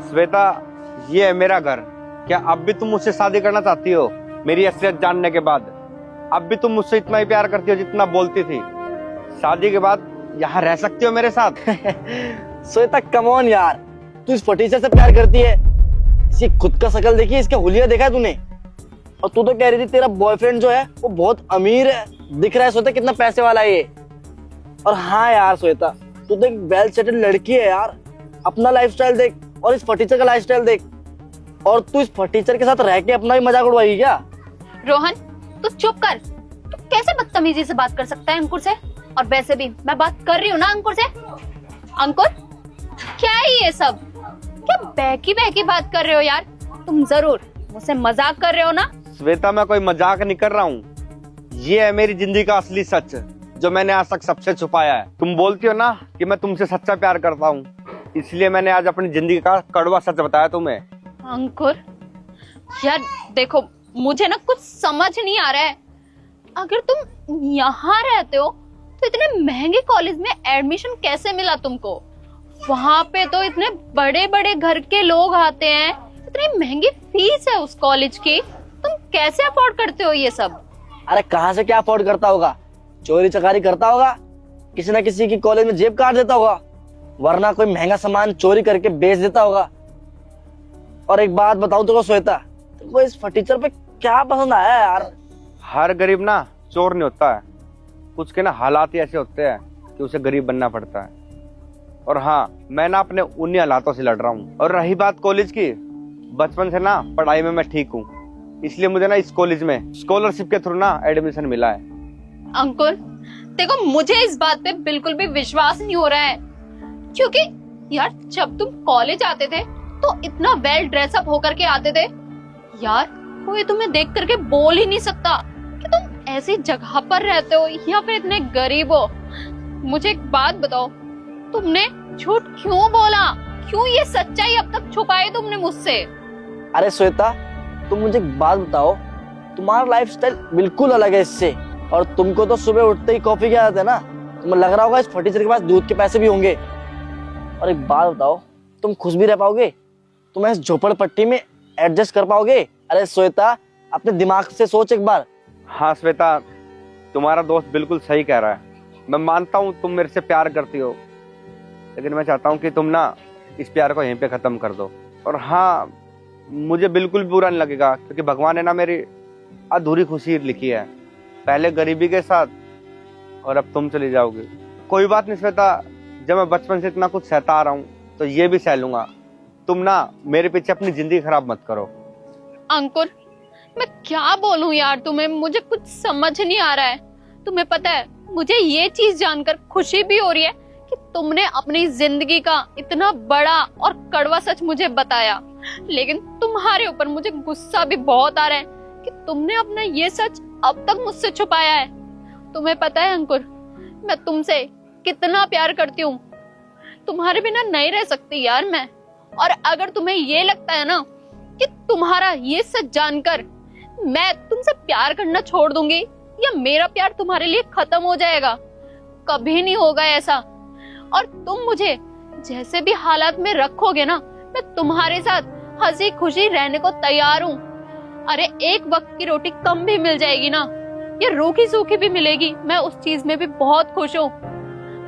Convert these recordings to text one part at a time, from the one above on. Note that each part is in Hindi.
श्वेता, ये है मेरा घर। क्या अब भी तुम मुझसे शादी करना चाहती हो? मेरी असलियत जानने के बाद अब भी तुम मुझसे इतना ही प्यार करती हो जितना बोलती थी? शादी के बाद यहाँ रह सकती हो मेरे साथ? श्वेता कम ऑन यार, तू इस फटीचर से प्यार करती है? इसकी खुद का शकल देखी, इसका हुलिया देखा है तूने? और तू तो कह रही थी तेरा बॉयफ्रेंड जो है वो बहुत अमीर है, दिख रहा है श्वेता कितना पैसे वाला है ये। और हाँ यार श्वेता, तू तो एक वेल सेटल्ड लड़की है यार, अपना लाइफस्टाइल देख और इस फटीचर का लाइफस्टाइल देख। और तू इस फटीचर के साथ रह के अपना भी मजाक उड़वाएगी क्या? रोहन, तू चुप कर। तू कैसे बदतमीजी से बात कर सकता है अंकुर से? और वैसे भी मैं बात कर रही हूँ ना अंकुर से। अंकुर, क्या है ये सब? क्या बहकी बहकी बात कर रहे हो यार? तुम जरूर मुझसे मजाक कर रहे हो ना? श्वेता, मैं कोई मजाक नहीं कर रहा हूँ। ये है मेरी जिंदगी का असली सच, जो मैंने आज तक सबसे छुपाया है। तुम बोलती हो ना कि मैं तुमसे सच्चा प्यार करता हूँ, इसलिए मैंने आज अपनी जिंदगी का कड़वा सच बताया तुम्हें। अंकुर यार देखो, मुझे ना कुछ समझ नहीं आ रहा है। अगर तुम यहाँ रहते हो तो इतने महंगे कॉलेज में एडमिशन कैसे मिला तुमको? वहाँ पे तो इतने बड़े बड़े घर के लोग आते हैं, इतनी महंगी फीस है उस कॉलेज की। तुम कैसे अफोर्ड करते हो ये सब? अरे कहाँ से क्या अफोर्ड करता होगा? चोरी चकारी करता होगा, किसी ना किसी की कॉलेज में जेब काट देता होगा, वरना कोई महंगा सामान चोरी करके बेच देता होगा। और एक बात बताऊं तुमको श्वेता, तुमको इस फटीचर पे क्या पसंद आया है यार? हर गरीब ना चोर नहीं होता है, कुछ के ना हालात ही ऐसे होते हैं कि उसे गरीब बनना पड़ता है। और हाँ, मैं ना अपने उन्हीं हालातों से लड़ रहा हूँ। और रही बात कॉलेज की, बचपन से ना पढ़ाई में मैं ठीक हूँ, इसलिए मुझे ना इस कॉलेज में स्कॉलरशिप के थ्रू ना एडमिशन मिला है। अंकुर देखो, मुझे इस बात पे बिल्कुल भी विश्वास नहीं हो रहा है, क्योंकि यार जब तुम कॉलेज आते थे तो इतना वेल ड्रेसअप होकर के आते थे यार, कोई तुम्हें देख करके बोल ही नहीं सकता कि तुम ऐसी जगह पर रहते हो या फिर इतने गरीब हो। मुझे एक बात बताओ, तुमने झूठ क्यों बोला? क्यों ये सच्चाई अब तक छुपाई तुमने मुझसे? अरे श्वेता, तुम मुझे एक बात बताओ, तुम्हारा लाइफस्टाइल बिल्कुल अलग है इससे। और तुमको तो सुबह उठते ही कॉफी की आदत है ना, तुम्हें लग रहा होगा इस फटीचर के पास दूध के पैसे भी होंगे। और एक बात बताओ, तुम खुश भी रह पाओगे? तुम इस झोपड़पट्टी में एडजस्ट कर पाओगे? अरे श्वेता, अपने दिमाग से सोच एक बार। हाँ श्वेता, तुम्हारा दोस्त बिल्कुल सही कह रहा है। मैं मानता हूँ तुम मेरे से प्यार करती हो, लेकिन मैं चाहता हूँ कि तुम ना इस प्यार को यहीं पे खत्म कर दो। और हाँ, मुझे बिल्कुल भी बुरा नहीं लगेगा, क्योंकि भगवान ने ना मेरी अधूरी खुशी लिखी है, पहले गरीबी के साथ और अब तुम चली जाओगी। कोई बात नहीं श्वेता, जब मैं बचपन से इतना कुछ सहता आ रहा हूँ तो ये भी सह लूंगा। तुम ना मेरे पीछे अपनी जिंदगी खराब मत करो। अंकुर, मैं क्या बोलूं यार तुम्हें, मुझे कुछ समझ नहीं आ रहा है। तुम्हें पता है, मुझे ये चीज जानकर खुशी भी हो रही है कि तुमने अपनी जिंदगी का इतना बड़ा और कड़वा सच मुझे बताया, लेकिन तुम्हारे ऊपर मुझे गुस्सा भी बहुत आ रहा है कि तुमने अपना ये सच अब तक मुझसे छुपाया है। तुम्हें पता है अंकुर, मैं तुमसे कितना प्यार करती हूँ, तुम्हारे बिना नहीं रह सकती यार मैं। और अगर तुम्हें ये लगता है ना कि तुम्हारा ये सच जानकर मैं तुमसे प्यार करना छोड़ दूंगी या मेरा प्यार तुम्हारे लिए खत्म हो जाएगा, कभी नहीं होगा ऐसा। और तुम मुझे जैसे भी हालात में रखोगे ना, मैं तुम्हारे साथ हंसी खुशी रहने को तैयार हूँ। अरे एक वक्त की रोटी कम भी मिल जाएगी ना, या रूखी सूखी भी मिलेगी, मैं उस चीज में भी बहुत खुश हूँ।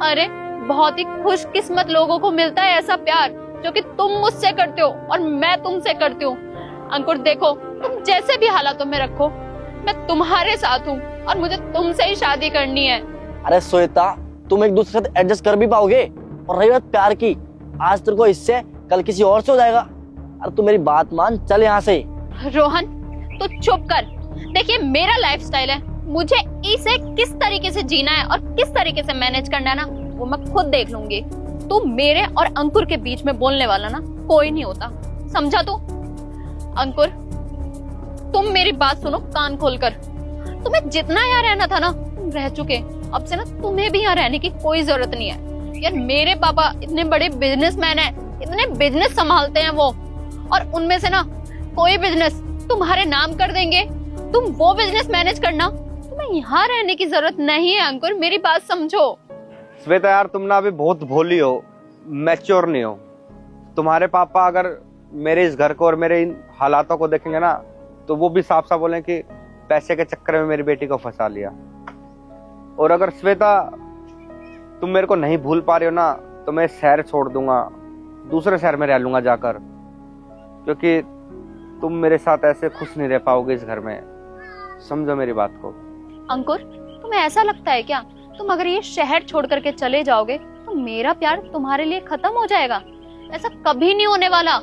अरे बहुत ही खुशकिस्मत लोगों को मिलता है ऐसा प्यार जो कि तुम मुझसे करते हो और मैं तुमसे करती हूँ। अंकुर देखो, तुम जैसे भी हालातों में रखो, मैं तुम्हारे साथ हूँ और मुझे तुमसे ही शादी करनी है। अरे श्वेता, तुम एक दूसरे के साथ एडजस्ट कर भी पाओगे? और रही बात प्यार की, आज तेरे को इससे, कल किसी और से हो जाएगा। अरे तू मेरी बात मान, चल यहाँ से। रोहन तू चुप कर। देखिए मेरा लाइफस्टाइल है, मुझे इसे किस तरीके से जीना है और किस तरीके से मैनेज करना है ना, वो मैं खुद देख लूंगी। तू मेरे और अंकुर के बीच में बोलने वाला ना कोई नहीं होता, समझा तू? अंकुर तुम मेरी बात सुनो कान खोलकर। तुम्हें जितना यहाँ रहना था ना तुम रह चुके, अब से ना तुम्हें भी यहाँ रहने की कोई जरूरत नहीं है। यार मेरे पापा इतने बड़े बिजनेसमैन हैं, इतने बिजनेस संभालते हैं वो, और उनमें से ना कोई बिजनेस तुम्हारे नाम कर देंगे, तुम वो बिजनेस मैनेज करना। तुम्हें यहाँ रहने की जरूरत नहीं है अंकुर, मेरी बात समझो। श्वेता यार, तुम ना अभी बहुत भोली हो, मैच्योर नहीं हो। तुम्हारे पापा अगर मेरे इस घर को और मेरे इन हालातों को देखेंगे ना, तो वो भी साफ साफ बोले कि पैसे के चक्कर में मेरी बेटी को फंसा लिया। और अगर श्वेता तुम मेरे को नहीं भूल पा रही हो ना, तो मैं शहर छोड़ दूंगा, दूसरे शहर में रह लूंगा जाकर, क्योंकि तुम मेरे साथ ऐसे खुश नहीं रह पाओगे इस घर में। समझो मेरी बात को। अंकुर, तुम्हें ऐसा लगता है क्या तुम अगर ये शहर छोड़ करके चले जाओगे तो मेरा प्यार तुम्हारे लिए खत्म हो जाएगा? ऐसा कभी नहीं होने वाला,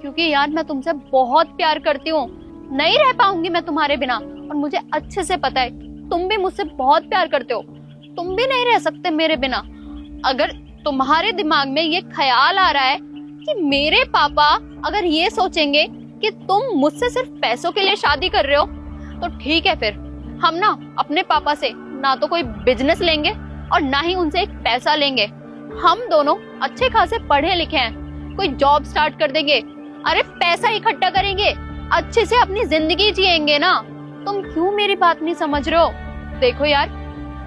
क्योंकि यार मैं तुमसे बहुत प्यार करती हूँ। नहीं रह पाऊंगी मैं तुम्हारे बिना, और मुझे अच्छे से पता है तुम भी मुझसे बहुत प्यार करते हो। तुम भी नहीं रह सकते मेरे बिना। अगर तुम्हारे दिमाग में ये ख्याल आ रहा है कि मेरे पापा अगर ये सोचेंगे कि तुम मुझसे सिर्फ पैसों के लिए शादी कर रहे हो, तो ठीक है, फिर हम ना अपने पापा से ना तो कोई बिजनेस लेंगे और ना ही उनसे एक पैसा लेंगे। हम दोनों अच्छे खासे पढ़े लिखे हैं, कोई जॉब स्टार्ट कर देंगे, अरे पैसा इकट्ठा करेंगे, अच्छे से अपनी जिंदगी जिएंगे ना। तुम क्यों मेरी बात नहीं समझ रहे हो? देखो यार,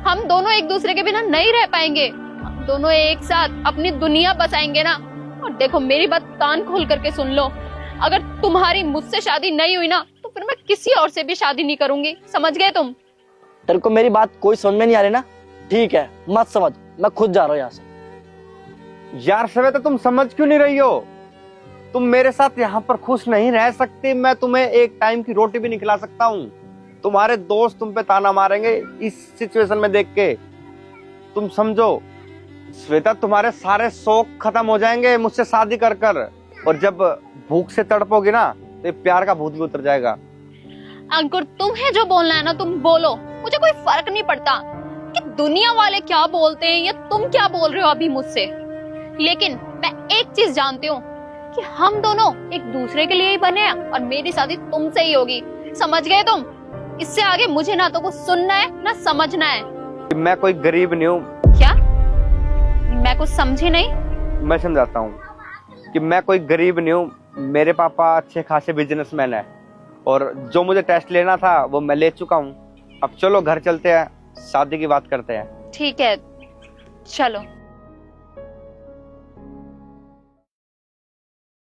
हम दोनों एक दूसरे के बिना नहीं रह पाएंगे। हम दोनों एक साथ अपनी दुनिया बसाएंगे ना। और देखो मेरी बात कान खोल करके सुन लो, अगर तुम्हारी मुझसे शादी नहीं हुई ना, तो फिर मैं किसी और से भी शादी नहीं करूंगी। समझ गए तुम? तेरे को मेरी बात कोई समझ में नहीं आ रही ना? ठीक है, मत समझ, मैं खुद जा रहा हूँ यहाँ से। यार श्वेता, तुम समझ क्यों नहीं रही हो? तुम मेरे साथ यहाँ पर खुश नहीं रह सकती। मैं तुम्हें एक टाइम की रोटी भी नहीं खिला सकता हूँ। तुम्हारे दोस्त तुम पे ताना मारेंगे इस सिचुएशन में देख के। तुम समझो श्वेता, तुम्हारे सारे शौक खत्म हो जाएंगे मुझसे शादी कर कर, और जब भूख से तड़पोगी ना, तो ये प्यार का भूत भी उतर जाएगा। अंकुर, तुम्हें जो बोलना है ना तुम बोलो, मुझे कोई फर्क नहीं पड़ता कि दुनिया वाले क्या बोलते हैं या तुम क्या बोल रहे हो अभी मुझसे। लेकिन मैं एक चीज जानती हूँ कि हम दोनों एक दूसरे के लिए ही बने हैं, और मेरी शादी तुमसे ही होगी। समझ गए तुम? इससे आगे मुझे ना तो कुछ सुनना है ना समझना है। मैं कोई गरीब नहीं हूँ। क्या? मैं कुछ समझी नहीं। मैं समझाता हूँ कि मैं कोई गरीब नहीं हूँ। मेरे पापा अच्छे खासे बिजनेसमैन है, और जो मुझे टेस्ट लेना था वो मैं ले चुका हूँ। अब चलो घर चलते हैं, शादी की बात करते हैं। ठीक है, चलो।